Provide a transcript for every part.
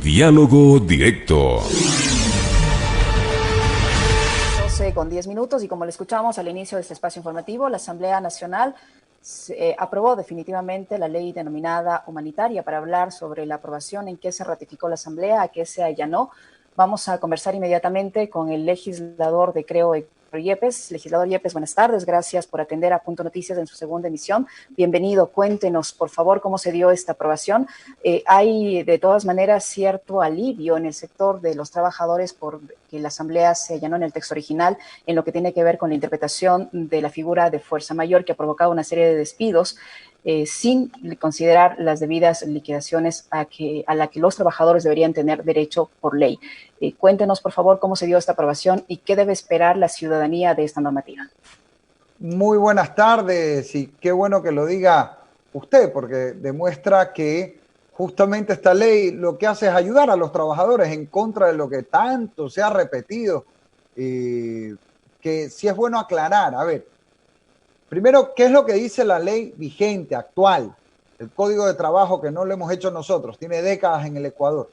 Diálogo Directo. 12:10 y como le escuchamos al inicio de este espacio informativo, la Asamblea Nacional aprobó definitivamente la ley denominada humanitaria. Para hablar sobre la aprobación, en qué se ratificó la Asamblea, a qué se allanó, vamos a conversar inmediatamente con el legislador de Creo, Héctor Yepes. Legislador Yepes, buenas tardes, gracias por atender a Punto Noticias en su segunda emisión. Bienvenido, cuéntenos por favor cómo se dio esta aprobación. Hay de todas maneras cierto alivio en el sector de los trabajadores por que la Asamblea se allanó en el texto original en lo que tiene que ver con la interpretación de la figura de fuerza mayor, que ha provocado una serie de despidos sin considerar las debidas liquidaciones a la que los trabajadores deberían tener derecho por ley. Cuéntenos, por favor, cómo se dio esta aprobación y qué debe esperar la ciudadanía de esta normativa. Muy buenas tardes y qué bueno que lo diga usted, porque demuestra que justamente esta ley lo que hace es ayudar a los trabajadores en contra de lo que tanto se ha repetido, que sí es bueno aclarar. A ver, primero, ¿qué es lo que dice la ley vigente, actual? El Código de Trabajo, que no lo hemos hecho nosotros, tiene décadas en el Ecuador.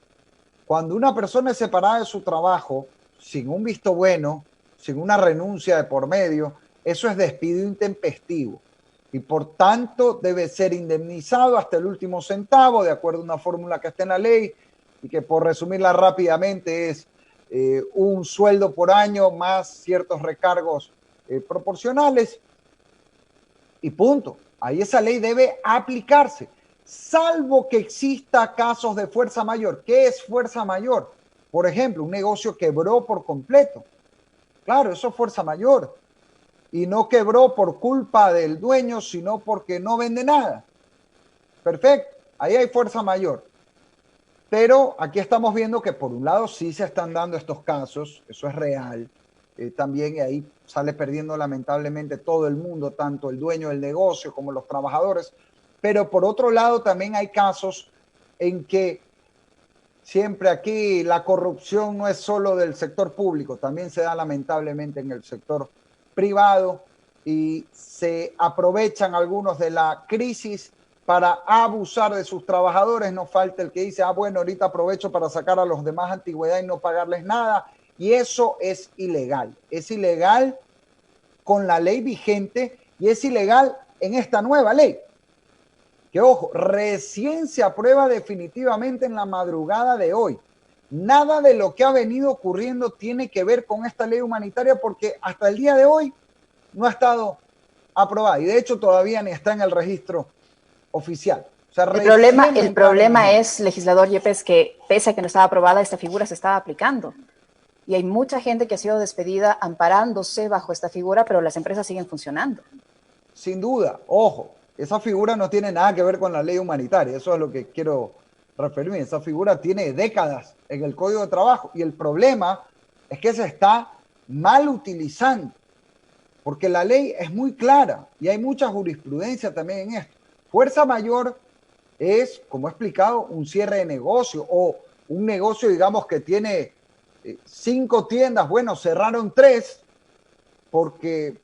Cuando una persona es separada de su trabajo, sin un visto bueno, sin una renuncia de por medio, eso es despido intempestivo y por tanto debe ser indemnizado hasta el último centavo, de acuerdo a una fórmula que está en la ley y que, por resumirla rápidamente, es un sueldo por año más ciertos recargos proporcionales y punto. Ahí esa ley debe aplicarse, salvo que exista casos de fuerza mayor. ¿Qué es fuerza mayor? Por ejemplo, un negocio quebró por completo. Claro, eso es fuerza mayor. Y no quebró por culpa del dueño, sino porque no vende nada. Perfecto, ahí hay fuerza mayor. Pero aquí estamos viendo que por un lado sí se están dando estos casos, eso es real. También y ahí sale perdiendo lamentablemente todo el mundo, tanto el dueño del negocio como los trabajadores. Pero por otro lado también hay casos en que siempre aquí la corrupción no es solo del sector público, también se da lamentablemente en el sector privado y se aprovechan algunos de la crisis para abusar de sus trabajadores. No falta el que dice, bueno, ahorita aprovecho para sacar a los demás antigüedad y no pagarles nada. Y eso es ilegal. Es ilegal con la ley vigente y es ilegal en esta nueva ley. Que ojo, recién se aprueba definitivamente en la madrugada de hoy. Nada de lo que ha venido ocurriendo tiene que ver con esta ley humanitaria porque hasta el día de hoy no ha estado aprobada y de hecho todavía ni está en el registro oficial. O sea, el problema es, legislador Yepes, que pese a que no estaba aprobada, esta figura se estaba aplicando. Y hay mucha gente que ha sido despedida amparándose bajo esta figura, pero las empresas siguen funcionando. Sin duda, ojo, esa figura no tiene nada que ver con la ley humanitaria, eso es lo que quiero referirme. Esa figura tiene décadas en el Código de Trabajo y el problema es que se está mal utilizando, porque la ley es muy clara y hay mucha jurisprudencia también en esto. Fuerza mayor es, como he explicado, un cierre de negocio o un negocio, digamos, que tiene 5 tiendas, bueno, cerraron 3 porque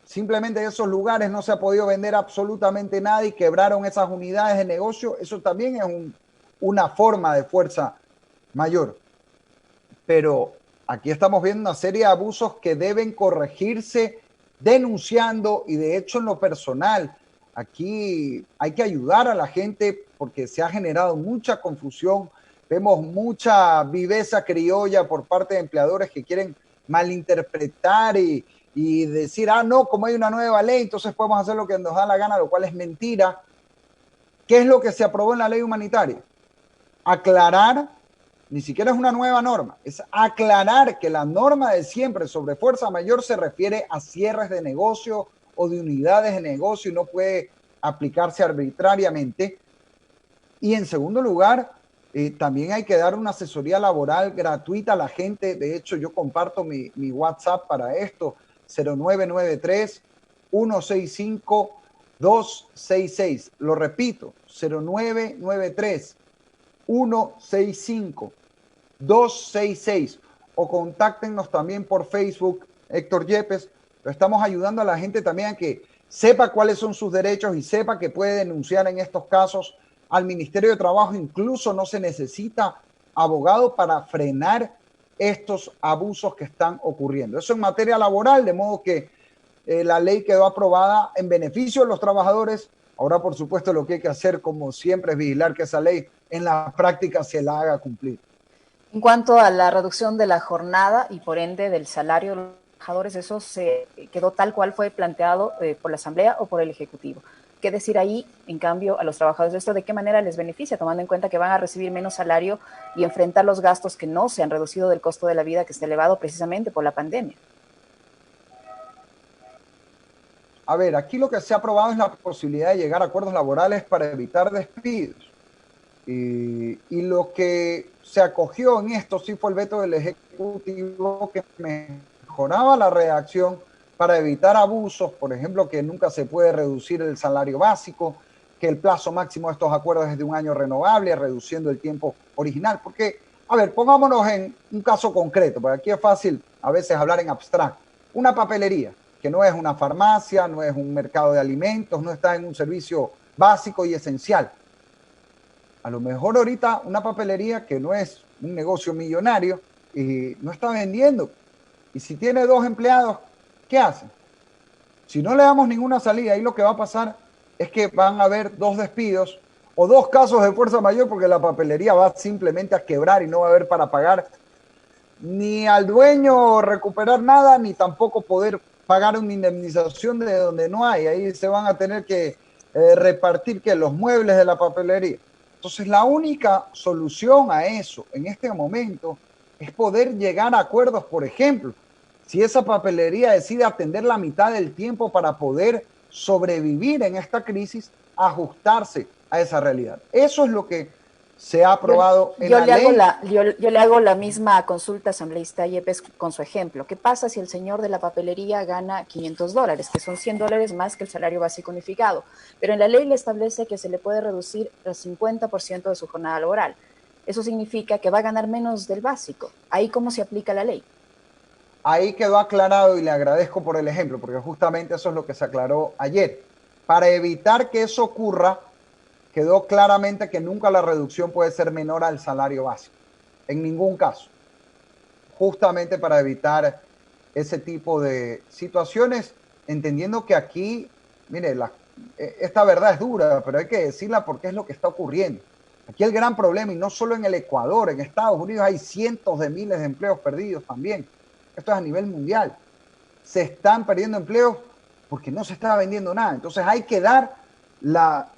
simplemente en esos lugares no se ha podido vender absolutamente nada y quebraron esas unidades de negocio. Eso también es una forma de fuerza mayor. Pero aquí estamos viendo una serie de abusos que deben corregirse denunciando y de hecho en lo personal. Aquí hay que ayudar a la gente porque se ha generado mucha confusión. Vemos mucha viveza criolla por parte de empleadores que quieren malinterpretar y decir, no, como hay una nueva ley, entonces podemos hacer lo que nos da la gana, lo cual es mentira. ¿Qué es lo que se aprobó en la ley humanitaria? Aclarar, ni siquiera es una nueva norma, es aclarar que la norma de siempre sobre fuerza mayor se refiere a cierres de negocio o de unidades de negocio y no puede aplicarse arbitrariamente. Y en segundo lugar, también hay que dar una asesoría laboral gratuita a la gente. De hecho, yo comparto mi WhatsApp para esto, 0993-165-266. Lo repito, 0993-165-266. O contáctenos también por Facebook, Héctor Yepes. Lo estamos ayudando a la gente también a que sepa cuáles son sus derechos y sepa que puede denunciar en estos casos al Ministerio de Trabajo. Incluso no se necesita abogado para frenar estos abusos que están ocurriendo. Eso en materia laboral, de modo que la ley quedó aprobada en beneficio de los trabajadores. Ahora, por supuesto, lo que hay que hacer, como siempre, es vigilar que esa ley en la práctica se la haga cumplir. En cuanto a la reducción de la jornada y por ende del salario de los trabajadores, ¿eso se quedó tal cual fue planteado por la Asamblea o por el Ejecutivo? ¿Qué decir ahí, en cambio, a los trabajadores de esto? ¿De qué manera les beneficia, tomando en cuenta que van a recibir menos salario y enfrentar los gastos que no se han reducido del costo de la vida que está elevado precisamente por la pandemia? A ver, aquí lo que se ha aprobado es la posibilidad de llegar a acuerdos laborales para evitar despidos. Y lo que se acogió en esto sí fue el veto del Ejecutivo, que mejoraba la redacción para evitar abusos, por ejemplo, que nunca se puede reducir el salario básico, que el plazo máximo de estos acuerdos es de 1 año renovable, reduciendo el tiempo original. Porque, a ver, pongámonos en un caso concreto, porque aquí es fácil a veces hablar en abstracto. Una papelería, que no es una farmacia, no es un mercado de alimentos, no está en un servicio básico y esencial. A lo mejor ahorita una papelería que no es un negocio millonario y no está vendiendo. Y si tiene 2 empleados, ¿qué hacen? Si no le damos ninguna salida, ahí lo que va a pasar es que van a haber 2 despidos o 2 casos de fuerza mayor, porque la papelería va simplemente a quebrar y no va a haber para pagar ni al dueño recuperar nada, ni tampoco poder pagar una indemnización de donde no hay. Ahí se van a tener que repartir que los muebles de la papelería. Entonces, la única solución a eso en este momento es poder llegar a acuerdos. Por ejemplo, si esa papelería decide atender la mitad del tiempo para poder sobrevivir en esta crisis, ajustarse a esa realidad. Eso es lo que se ha aprobado en la ley. Yo le hago la misma consulta, asambleísta Yepes, con su ejemplo. ¿Qué pasa si el señor de la papelería gana $500, que son $100 más que el salario básico unificado? Pero en la ley le establece que se le puede reducir el 50% de su jornada laboral. Eso significa que va a ganar menos del básico. ¿Ahí cómo se aplica la ley? Ahí quedó aclarado y le agradezco por el ejemplo, porque justamente eso es lo que se aclaró ayer. Para evitar que eso ocurra, quedó claramente que nunca la reducción puede ser menor al salario básico, en ningún caso. Justamente para evitar ese tipo de situaciones, entendiendo que aquí, mire, esta verdad es dura, pero hay que decirla porque es lo que está ocurriendo. Aquí el gran problema, y no solo en el Ecuador, en Estados Unidos hay cientos de miles de empleos perdidos también. Esto es a nivel mundial. Se están perdiendo empleos porque no se está vendiendo nada. Entonces hay que dar la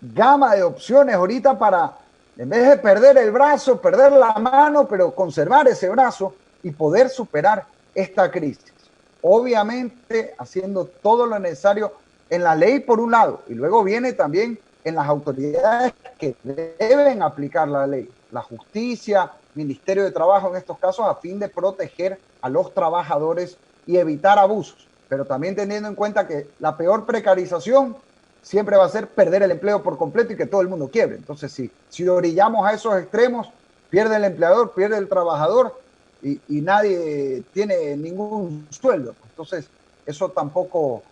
gama de opciones ahorita para, en vez de perder el brazo, perder la mano, pero conservar ese brazo y poder superar esta crisis. Obviamente haciendo todo lo necesario en la ley por un lado, y luego viene también en las autoridades que deben aplicar la ley, la justicia, Ministerio de Trabajo en estos casos, a fin de proteger a los trabajadores y evitar abusos, pero también teniendo en cuenta que la peor precarización siempre va a ser perder el empleo por completo y que todo el mundo quiebre. Entonces, si orillamos a esos extremos, pierde el empleador, pierde el trabajador y nadie tiene ningún sueldo. Entonces, eso tampoco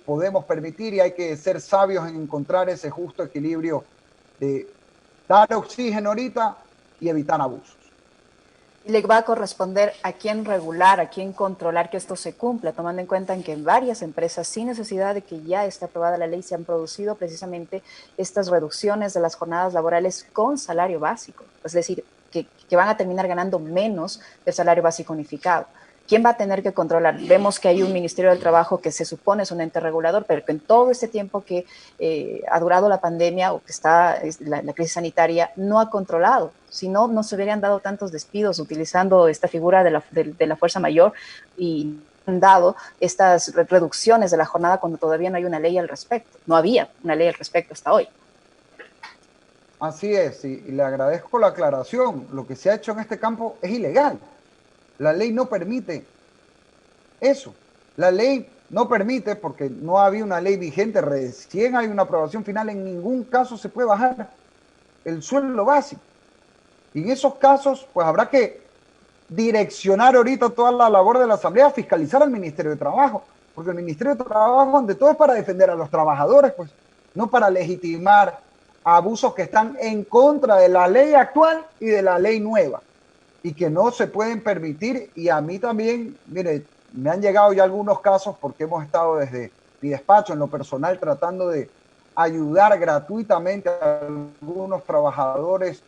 podemos permitir y hay que ser sabios en encontrar ese justo equilibrio de dar oxígeno ahorita y evitar abusos. Le va a corresponder a quién regular, a quién controlar que esto se cumpla, tomando en cuenta en que en varias empresas, sin necesidad de que ya esté aprobada la ley, se han producido precisamente estas reducciones de las jornadas laborales con salario básico, es decir, que van a terminar ganando menos del salario básico unificado. ¿Quién va a tener que controlar? Vemos que hay un Ministerio del Trabajo que se supone es un ente regulador, pero que en todo este tiempo que ha durado la pandemia o que está la crisis sanitaria, no ha controlado. Si no, no se hubieran dado tantos despidos utilizando esta figura de la fuerza mayor y han dado estas reducciones de la jornada cuando todavía no hay una ley al respecto. No había una ley al respecto hasta hoy. Así es, y le agradezco la aclaración. Lo que se ha hecho en este campo es ilegal. La ley no permite eso. La ley no permite, porque no había una ley vigente, recién hay una aprobación final, en ningún caso se puede bajar el sueldo básico. Y en esos casos, pues habrá que direccionar ahorita toda la labor de la Asamblea, fiscalizar al Ministerio de Trabajo, porque el Ministerio de Trabajo, ante todo, es para defender a los trabajadores, pues, no para legitimar abusos que están en contra de la ley actual y de la ley nueva y que no se pueden permitir. Y a mí también, mire, me han llegado ya algunos casos porque hemos estado desde mi despacho en lo personal tratando de ayudar gratuitamente a algunos trabajadores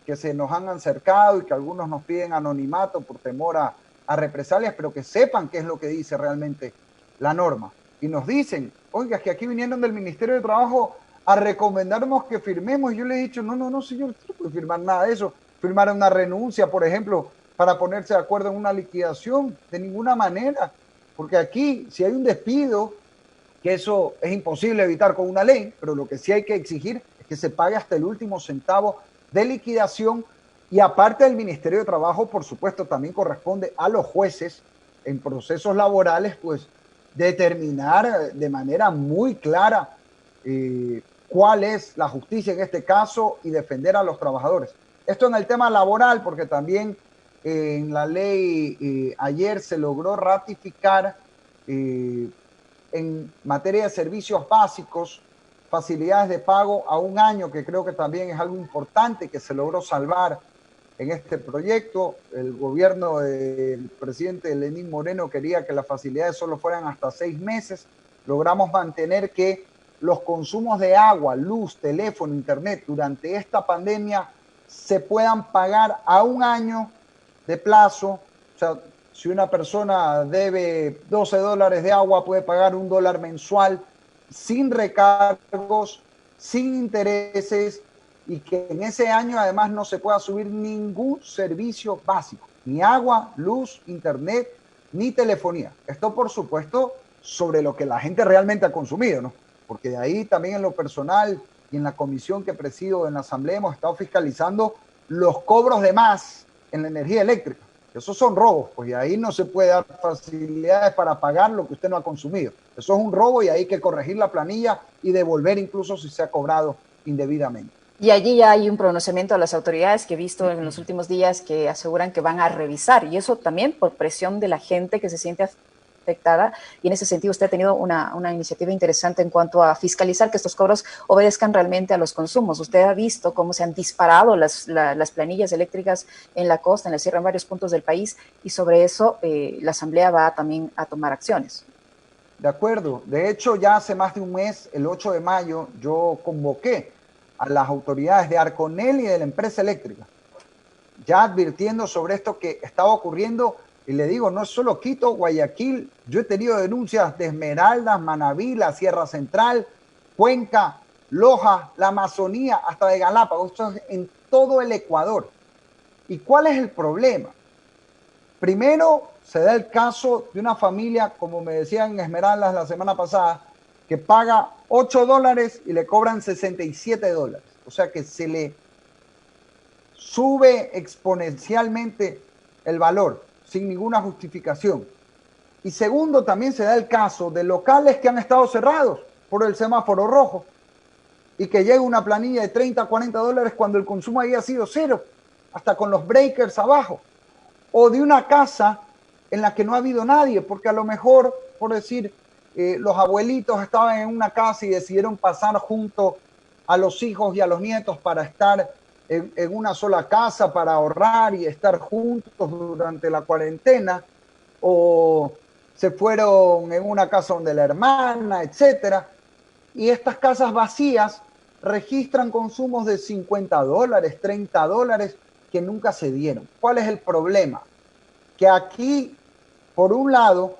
que se nos han acercado y que algunos nos piden anonimato por temor a represalias, pero que sepan qué es lo que dice realmente la norma. Y nos dicen, oiga, es que aquí vinieron del Ministerio de Trabajo a recomendarnos que firmemos. Y yo le he dicho, no, señor, usted no puede firmar nada de eso. Firmar una renuncia, por ejemplo, para ponerse de acuerdo en una liquidación, de ninguna manera. Porque aquí, si hay un despido, que eso es imposible evitar con una ley, pero lo que sí hay que exigir es que se pague hasta el último centavo de liquidación. Y aparte del Ministerio de Trabajo, por supuesto, también corresponde a los jueces en procesos laborales, pues determinar de manera muy clara cuál es la justicia en este caso y defender a los trabajadores. Esto en el tema laboral, porque también en la ley ayer se logró ratificar en materia de servicios básicos, facilidades de pago a un año, que creo que también es algo importante que se logró salvar en este proyecto. El gobierno del presidente Lenín Moreno quería que las facilidades solo fueran hasta 6 meses. Logramos mantener que los consumos de agua, luz, teléfono, internet durante esta pandemia se puedan pagar a un año de plazo. O sea, si una persona debe $12 de agua, puede pagar $1 mensual sin recargos, sin intereses, y que en ese año además no se pueda subir ningún servicio básico, ni agua, luz, internet, ni telefonía. Esto, por supuesto, sobre lo que la gente realmente ha consumido, ¿no? Porque de ahí también en lo personal y en la comisión que presido en la Asamblea hemos estado fiscalizando los cobros de más en la energía eléctrica. Esos son robos, pues, y ahí no se puede dar facilidades para pagar lo que usted no ha consumido. Eso es un robo y hay que corregir la planilla y devolver incluso si se ha cobrado indebidamente. Y allí ya hay un pronunciamiento de las autoridades que he visto en los últimos días que aseguran que van a revisar, y eso también por presión de la gente que se siente afectada, y en ese sentido usted ha tenido una iniciativa interesante en cuanto a fiscalizar que estos cobros obedezcan realmente a los consumos. Usted ha visto cómo se han disparado las planillas eléctricas en la costa, en la sierra, en varios puntos del país, y sobre eso la Asamblea va también a tomar acciones. De acuerdo. De hecho, ya hace más de un mes, el 8 de mayo, yo convoqué a las autoridades de Arconel y de la empresa eléctrica, ya advirtiendo sobre esto que estaba ocurriendo. Y le digo, no es solo Quito, Guayaquil. Yo he tenido denuncias de Esmeraldas, Manabí, la Sierra Central, Cuenca, Loja, la Amazonía, hasta de Galápagos. Esto es en todo el Ecuador. ¿Y cuál es el problema? Primero, se da el caso de una familia, como me decían en Esmeraldas la semana pasada, que paga $8 y le cobran $67. O sea que se le sube exponencialmente el valor sin ninguna justificación. Y segundo, también se da el caso de locales que han estado cerrados por el semáforo rojo y que llega una planilla de $30, $40 cuando el consumo había sido cero, hasta con los breakers abajo. O de una casa en la que no ha habido nadie, porque a lo mejor, por decir, los abuelitos estaban en una casa y decidieron pasar junto a los hijos y a los nietos para estar en una sola casa, para ahorrar y estar juntos durante la cuarentena, o se fueron en una casa donde la hermana, etcétera. Y estas casas vacías registran consumos de $50, $30 que nunca se dieron. ¿Cuál es el problema? Que aquí, por un lado,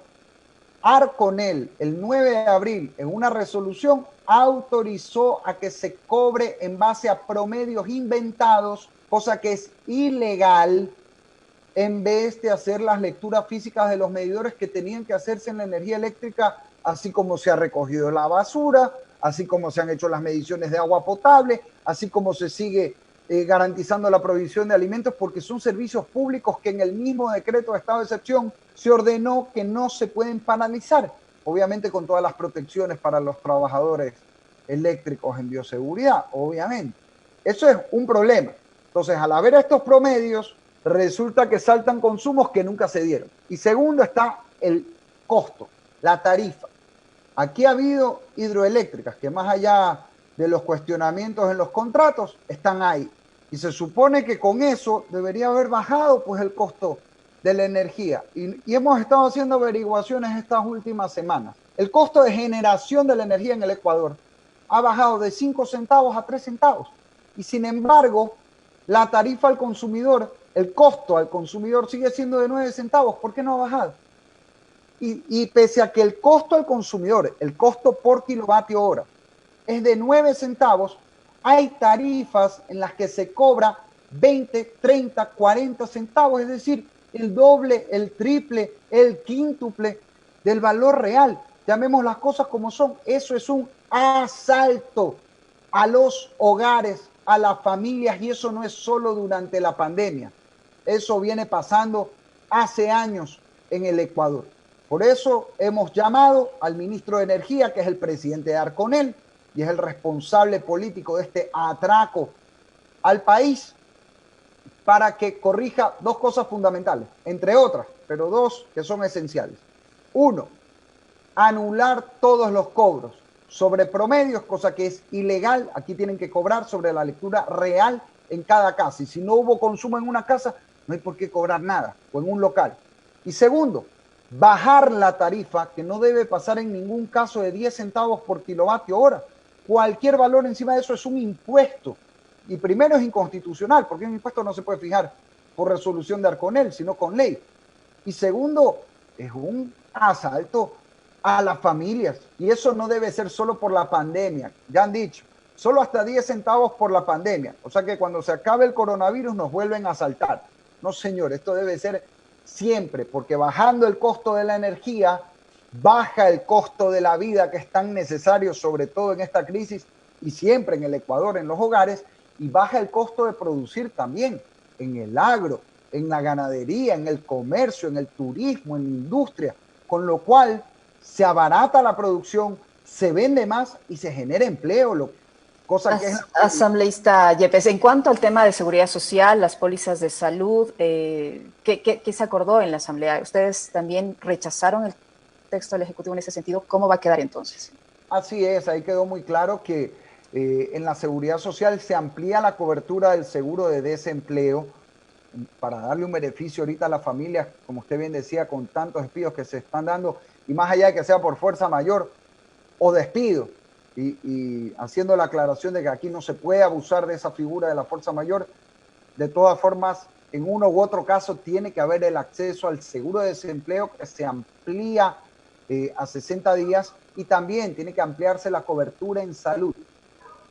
Arconel, el 9 de abril, en una resolución, autorizó a que se cobre en base a promedios inventados, cosa que es ilegal, en vez de hacer las lecturas físicas de los medidores que tenían que hacerse en la energía eléctrica, así como se ha recogido la basura, así como se han hecho las mediciones de agua potable, así como se sigue garantizando la provisión de alimentos, porque son servicios públicos que en el mismo decreto de estado de excepción se ordenó que no se pueden paralizar, obviamente con todas las protecciones para los trabajadores eléctricos en bioseguridad, obviamente. Eso es un problema. Entonces, al haber estos promedios, resulta que saltan consumos que nunca se dieron. Y segundo está el costo, la tarifa. Aquí ha habido hidroeléctricas que más allá de los cuestionamientos en los contratos están ahí. Y se supone que con eso debería haber bajado pues el costo de la energía. Y hemos estado haciendo averiguaciones estas últimas semanas. El costo de generación de la energía en el Ecuador ha bajado de 5 centavos a 3 centavos. Y sin embargo, la tarifa al consumidor, el costo al consumidor sigue siendo de 9 centavos. ¿Por qué no ha bajado? Y pese a que el costo al consumidor, el costo por kilovatio hora, es de 9 centavos, hay tarifas en las que se cobra 20, 30, 40 centavos, es decir, el doble, el triple, el quíntuple del valor real. Llamemos las cosas como son. Eso es un asalto a los hogares, a las familias, y eso no es solo durante la pandemia. Eso viene pasando hace años en el Ecuador. Por eso hemos llamado al ministro de Energía, que es el presidente de Arconel, y es el responsable político de este atraco al país, para que corrija dos cosas fundamentales, entre otras, pero dos que son esenciales. Uno, anular todos los cobros sobre promedios, cosa que es ilegal. Aquí tienen que cobrar sobre la lectura real en cada casa. Y si no hubo consumo en una casa, no hay por qué cobrar nada, o en un local. Y segundo, bajar la tarifa, que no debe pasar en ningún caso de 10 centavos por kilovatio hora. Cualquier valor encima de eso es un impuesto. Y primero es inconstitucional, porque un impuesto no se puede fijar por resolución de Arconel, sino con ley. Y segundo, es un asalto a las familias. Y eso no debe ser solo por la pandemia. Ya han dicho, solo hasta 10 centavos por la pandemia. O sea que cuando se acabe el coronavirus nos vuelven a asaltar. No, señor, esto debe ser siempre, porque bajando el costo de la energía, baja el costo de la vida, que es tan necesario, sobre todo en esta crisis, y siempre en el Ecuador, en los hogares, y baja el costo de producir también en el agro, en la ganadería, en el comercio, en el turismo, en la industria, con lo cual se abarata la producción, se vende más y se genera empleo, cosa que es... Asambleísta Yepes, en cuanto al tema de seguridad social, las pólizas de salud, ¿qué se acordó en la Asamblea? ¿Ustedes también rechazaron el texto del Ejecutivo en ese sentido? ¿Cómo va a quedar entonces? Así es, ahí quedó muy claro que en la seguridad social se amplía la cobertura del seguro de desempleo para darle un beneficio ahorita a las familias, como usted bien decía, con tantos despidos que se están dando, y más allá de que sea por fuerza mayor o despido, y haciendo la aclaración de que aquí no se puede abusar de esa figura de la fuerza mayor. De todas formas, en uno u otro caso tiene que haber el acceso al seguro de desempleo, que se amplía a 60 días, y también tiene que ampliarse la cobertura en salud,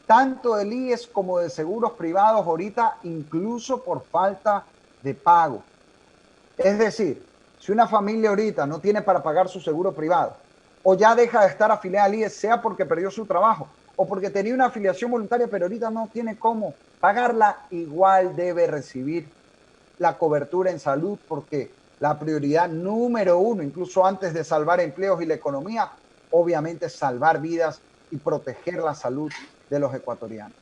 tanto del IES como de seguros privados ahorita, incluso por falta de pago. Es decir, si una familia ahorita no tiene para pagar su seguro privado, o ya deja de estar afiliada al IES, sea porque perdió su trabajo o porque tenía una afiliación voluntaria pero ahorita no tiene cómo pagarla, igual debe recibir la cobertura en salud, porque la prioridad número uno, incluso antes de salvar empleos y la economía, obviamente es salvar vidas y proteger la salud de los ecuatorianos.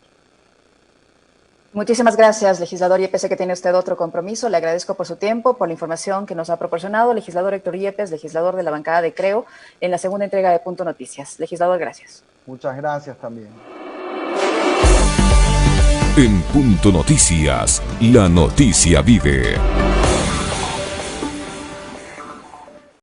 Muchísimas gracias, legislador Yepes. Sé que tiene usted otro compromiso. Le agradezco por su tiempo, por la información que nos ha proporcionado. Legislador Héctor Yepes, legislador de la bancada de Creo, en la segunda entrega de Punto Noticias. Legislador, gracias. Muchas gracias también. En Punto Noticias, la noticia vive.